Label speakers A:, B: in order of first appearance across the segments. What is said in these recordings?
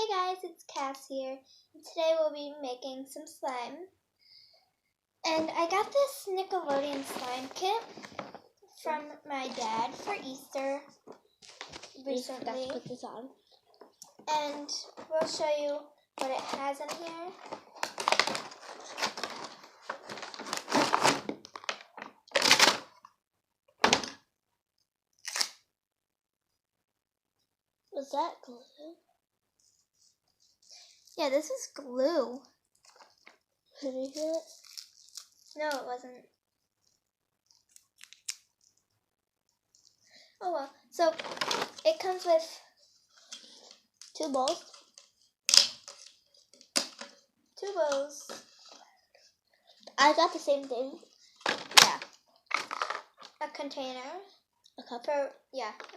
A: Hey guys, it's Cass here, and today we'll be making some slime. And I got this Nickelodeon slime kit from my dad for Easter recently.
B: Put this on.
A: And we'll show you what it has in here.
B: Was that glue?
A: Yeah, this is glue.
B: Can you hear it?
A: No, it wasn't. Oh well. So, it comes with
B: 2 bowls.
A: 2 bowls.
B: I got the same thing.
A: Yeah. A container.
B: A cup.
A: A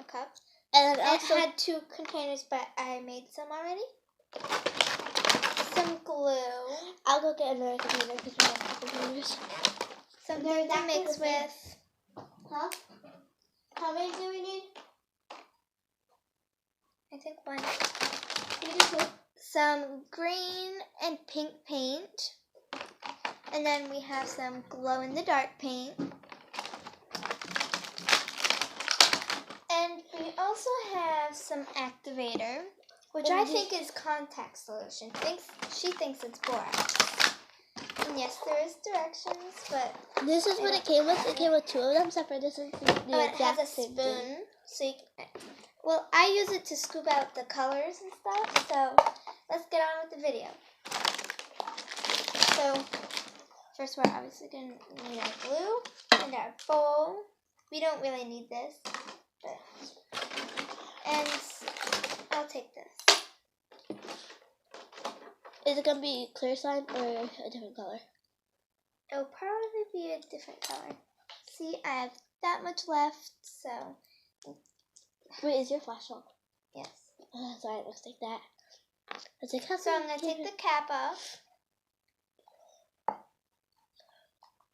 A: cup.
B: And
A: It had 2 containers, but I made some already. Some glue.
B: I'll go get another container because we have 2 containers.
A: Something to mix with.
B: Huh? How many do we need?
A: I think 1.
B: You do 2.
A: Some green and pink paint. And then we have some glow-in-the-dark paint. And we also have some activator, which I think is contact solution. She thinks it's borax. And yes, there is directions, but
B: This is what it came with. It came with 2 of them separate. This is the
A: it has
B: exact
A: a
B: same
A: spoon.
B: thing.
A: So I use it to scoop out the colors and stuff. So let's get on with the video. So first, we're obviously going to need our glue and our bowl. We don't really need this, and I'll take this.
B: Is it gonna be clear slime or a different color?
A: It'll probably be a different color. See, I have that much left, so.
B: Wait, is your flash on?
A: Yes.
B: Sorry, it looks like that. It's like,
A: So I'm going to take the cap off.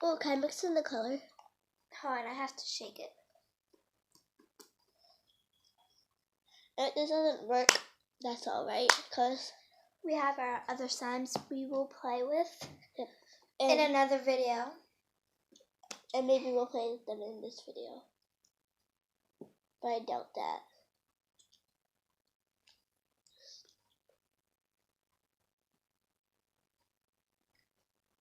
B: Oh, can I mix in the color?
A: Hold on, I have to shake it.
B: If this doesn't work, that's alright, because
A: we have our other slimes we will play with
B: in
A: another video.
B: And maybe we'll play with them in this video. But I doubt that.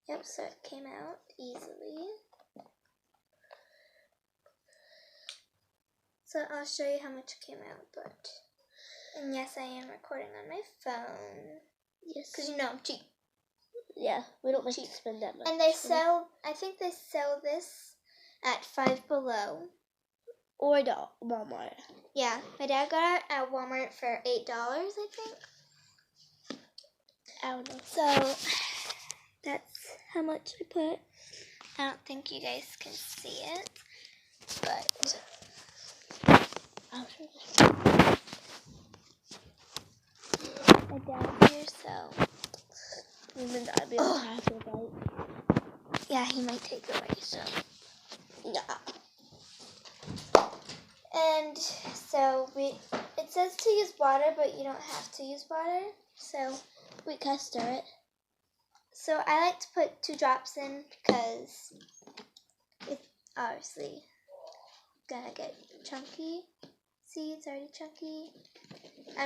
A: Yep, so it came out easily. So I'll show you how much it came out, and yes, I am recording on my phone.
B: Yes.
A: Because I'm cheap.
B: Yeah, we don't like to spend that much.
A: And I think they sell this at Five Below.
B: Or Walmart.
A: Yeah, my dad got it at Walmart for $8, I think.
B: I don't know.
A: So that's how much I put. I don't think you guys can see it, but
B: I'll show you.
A: my dad's here, so.
B: And I'll be able to have a bite.
A: Yeah, he might take it away, so.
B: Yeah.
A: And so it says to use water, but you don't have to use water. So
B: we can stir it.
A: So I like to put 2 drops in because it's obviously gonna get chunky. See, it's already chunky. I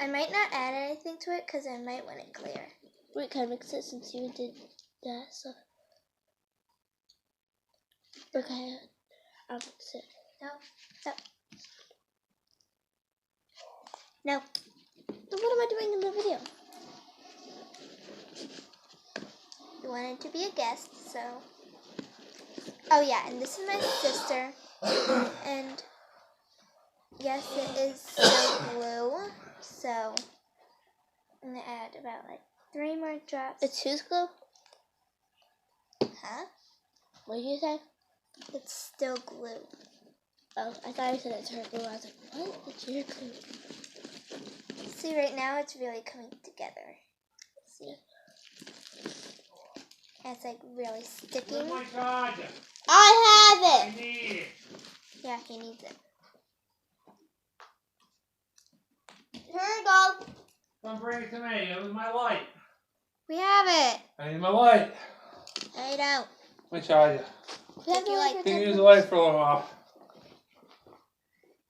A: might not add anything to it because I might want it clear.
B: Wait, can I mix it since you did that stuff? Okay, I'll mix it.
A: No.
B: Then what am I doing in the video?
A: You wanted to be a guest, so. Oh yeah, and this is my sister. And yes, it is still glue. So I'm gonna add about 3 more drops.
B: It's whose glue?
A: Huh?
B: What did you say?
A: It's still glue.
B: Oh, I thought you said it's her glue. I was like, what? It's your glue.
A: See, right now it's really coming together. See? And it's really sticking.
C: Oh my God!
B: I have it!
C: I need it.
A: Yeah, he needs it.
B: Here we go.
C: Someone bring it to me. It was my light.
A: We have it.
C: I need my light.
A: No, you don't.
C: Let me charge it.
B: We have
A: Take your
B: to
A: light.
B: wait for
C: You can
B: 10
C: use the
B: minutes.
C: light for a little while.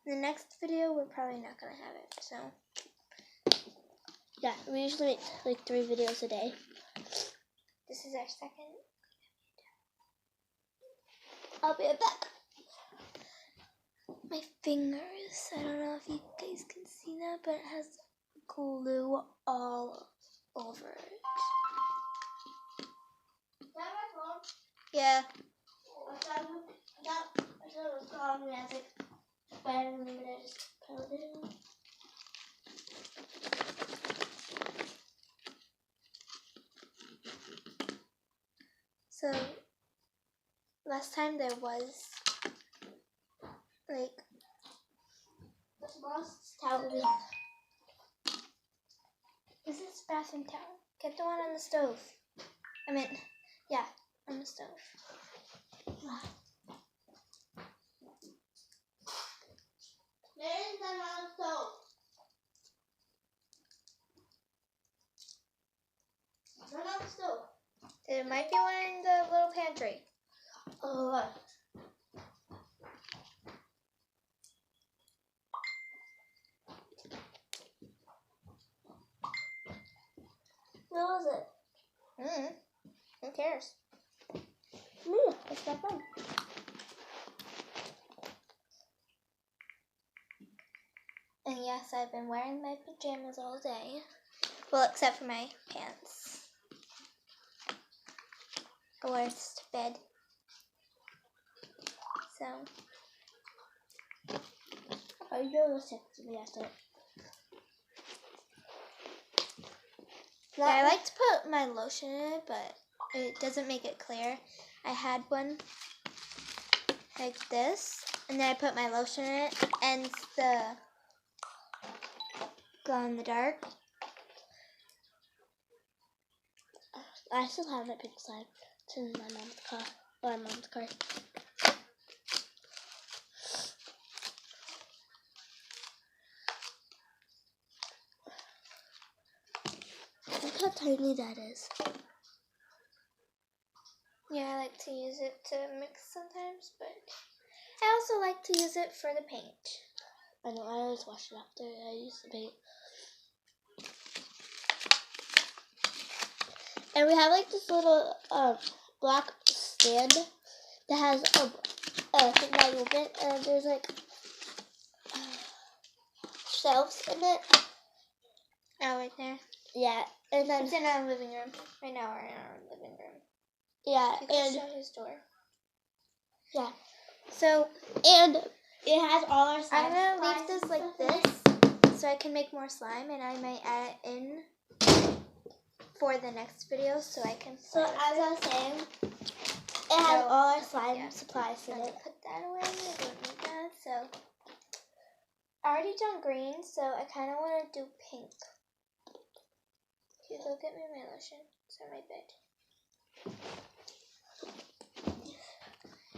A: In the next video, we're probably not gonna have it. So
B: Yeah, we usually make like 3 videos a day.
A: this is our second.
B: I'll be right back.
A: My fingers. I don't know if you guys can see that, but it has glue all over it.
B: Is that my phone?
A: Yeah.
B: I thought it was gone when I was like, but I remember I just put it in.
A: So last time there was like
B: The smallest towel we have.
A: this is bathroom towel. Get the one on the stove. I mean, yeah, on the stove.
B: There is another stove. Another stove.
A: There might be one in the little pantry.
B: Oh, what? Where was it?
A: Who cares?
B: Me. It's my phone.
A: And yes, I've been wearing my pajamas all day. Well, except for my pants. I wear this to bed. So,
B: Oh, you're listening to me after.
A: yeah, I like to put my lotion in it, but it doesn't make it clear. I had one like this, and then I put my lotion in it, and the glow in the dark.
B: I still have that pink slime. It's in my mom's car. Or my mom's car. Look how tiny that is.
A: Yeah, I like to use it to mix sometimes, but I also like to use it for the paint.
B: I know, I always wash it after I use the paint. And we have like this little black stand that has a thing that you open, and there's like shelves in it.
A: Oh, right there.
B: Yeah, and then
A: It's in our living room. Right now we're in our living room.
B: yeah,
A: You can
B: and
A: show his door.
B: yeah,
A: So,
B: and it has all our slime.
A: I'm going to leave this like this so I can make more slime, and I might add it in for the next video so I can
B: So
A: play with
B: as
A: it.
B: I was saying, it has
A: So,
B: all our slime
A: yeah.
B: supplies in
A: I'm going
B: it.
A: to put that away. I don't need that. So, I already done green, so I kind of want to do pink. Can you go get me my lotion? It's on my bed.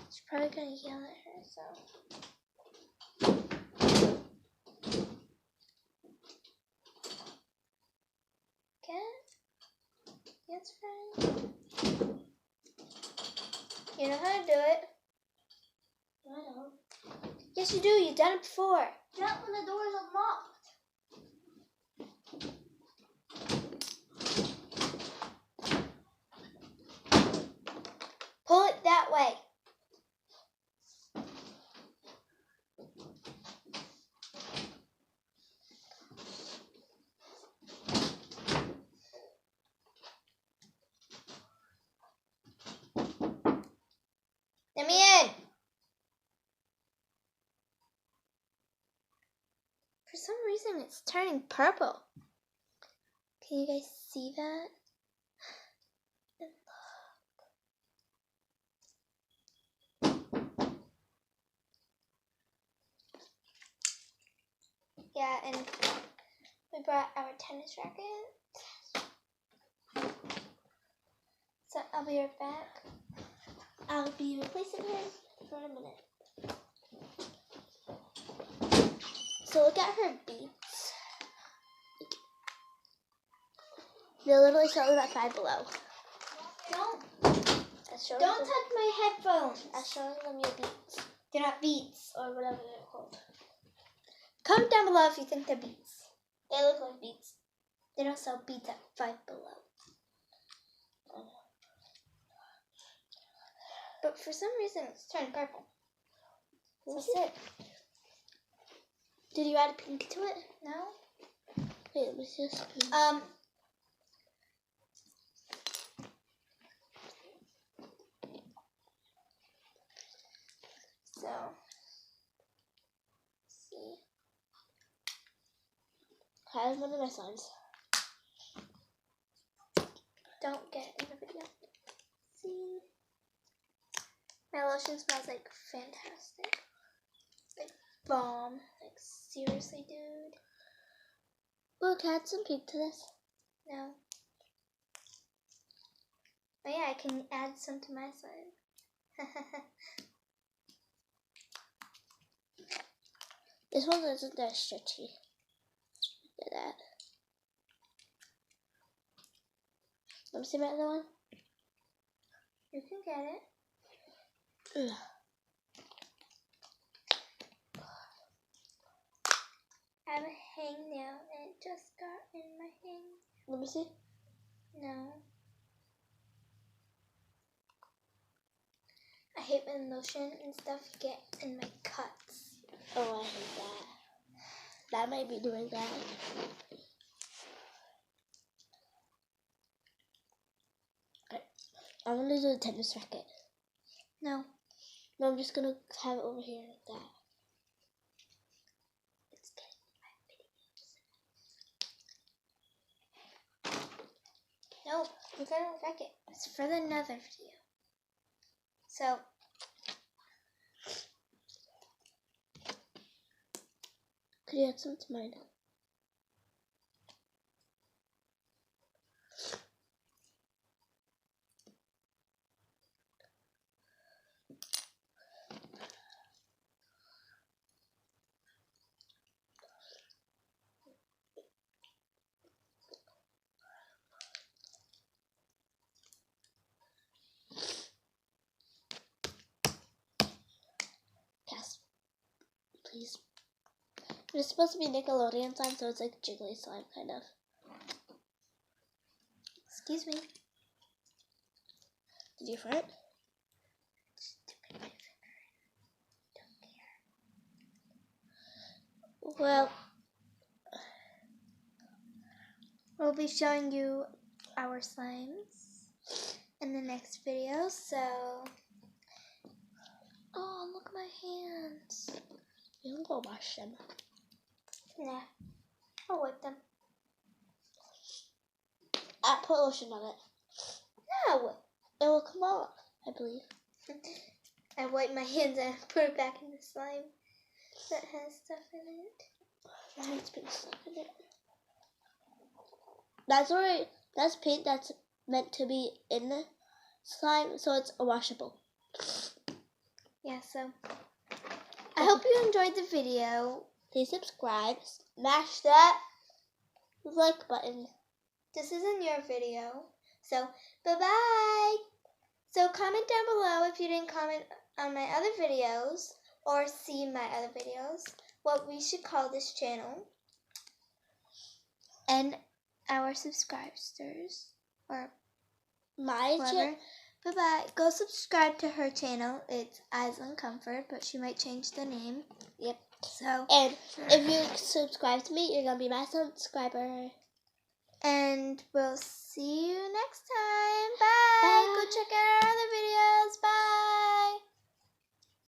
A: She's probably going to yell at her, so. Yes, friend. You know how to do it.
B: I don't.
A: Yes, you do. You've done it before.
B: Not when the door is unlocked.
A: Pull it that way. Let me in. For some reason, it's turning purple. Can you guys see that? Yeah, and we brought our tennis racket. So I'll be right back.
B: I'll be replacing her for a minute. So look at her beads. They literally sell them at Five Below.
A: Don't
B: Don't
A: touch my headphones.
B: I'm showing them your Beats.
A: They're not Beats.
B: Or whatever they're called.
A: Comment down below if you think they're Beats.
B: They look like Beats.
A: They don't sell Beats at Five Below. But for some reason it's turned purple. That's it.
B: Did you add pink to it?
A: No?
B: Wait, let me see this.
A: So, see.
B: How's one of my slimes?
A: Don't get in the video. See. My lotion smells like fantastic. Like bomb. Like seriously, dude.
B: Look, add some pink to this.
A: No. Oh yeah, I can add some to my slime.
B: This one isn't that stretchy. Look at that. Let me see my other one.
A: You can get it.
B: Ugh.
A: I have a hangnail and it just got in my hang.
B: Let me see.
A: No. I hate when lotion and stuff get in my cuts.
B: Oh, I hate that. That might be doing that. Okay. I'm gonna do the tennis racket.
A: No.
B: No, I'm just gonna have it over here like that.
A: It's getting in my videos. No, you're gonna wreck it. It's for another video. So,
B: Could you add some to mine? Cass, please. It's supposed to be Nickelodeon slime, so it's like jiggly slime, kind of.
A: excuse me.
B: Did you fart? Well,
A: We'll be showing you our slimes in the next video, so... Oh, look at my hands.
B: you can go wash them.
A: Nah, I'll wipe them.
B: I put lotion on it.
A: No!
B: It will come off, I believe.
A: I wipe my hands and put it back in the slime that has stuff in it.
B: That has pink stuff in it. That's alright. That's paint that's meant to be in the slime, so it's washable.
A: Yeah, so I hope you enjoyed the video.
B: Please subscribe. Smash that like button.
A: This isn't your video, so bye-bye. So comment down below if you didn't comment on my other videos or see my other videos, what we should call this channel. And our subscribers, or
B: My
A: whoever.
B: channel.
A: Bye-bye. Go subscribe to her channel. It's Aislinn Comfort, but she might change the name.
B: Yep.
A: So,
B: And if you subscribe to me, you're gonna be my subscriber.
A: and we'll see you next time. Bye.
B: Bye.
A: Go check out our other videos.